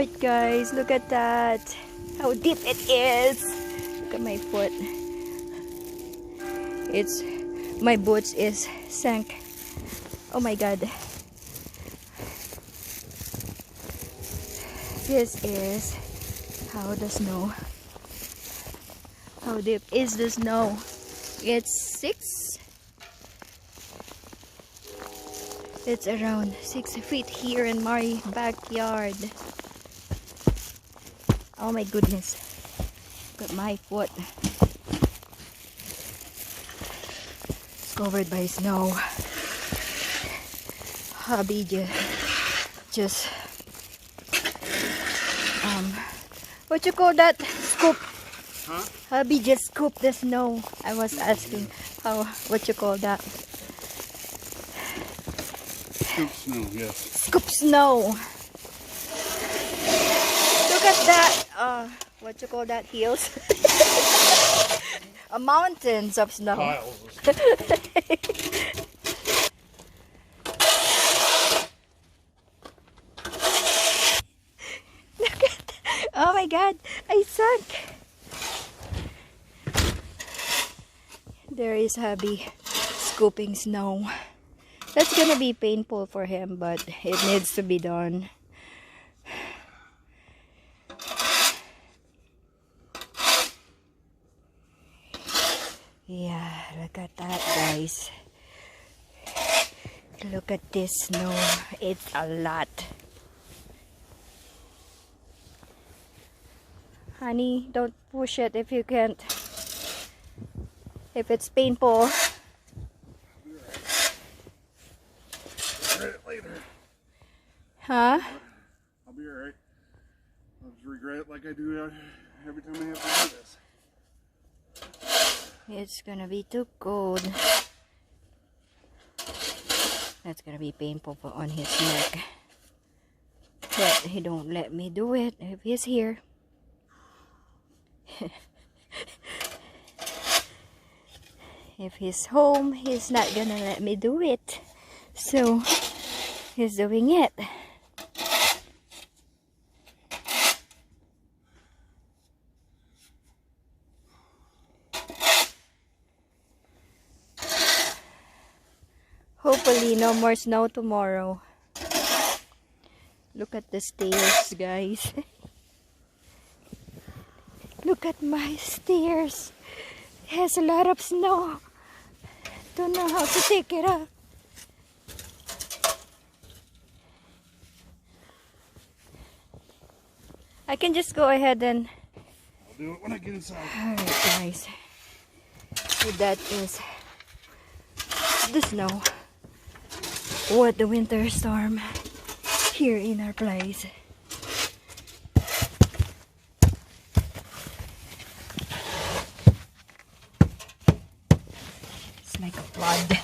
Alright guys, look at that. How deep it is. Look at my foot. My boots is sank. Oh my god. This is how the snow. How deep is the snow? It's around 6 feet here in my backyard. Oh my goodness. Look at my foot. It's covered by snow. Hubby just what you call that? Scoop. Huh? Hubby just scooped the snow. I was asking what you call that? Scoop snow, yes. Scoop snow. Look at that. What you call that? Hills? Mountains of snow. Piles of Look at that. Oh my god, I sunk. There is hubby scooping snow. That's gonna be painful for him, but it needs to be done. Yeah, look at that, guys. Look at this snow. It's a lot. Honey, don't push it if you can't. If it's painful. later. Huh? I'll be alright. I'll just regret it like I do every time I have to do this. It's gonna be too cold. That's gonna be painful on his neck. But he don't let me do it if he's here. If he's home, he's not gonna let me do it. So he's doing it. Hopefully no more snow tomorrow. Look at the stairs, guys. Look at my stairs. It has a lot of snow. Don't know how to take it up. I can just go ahead and... I'll do it when I get inside. Alright guys. So that is the snow. What the winter storm here in our place. It's like a flood.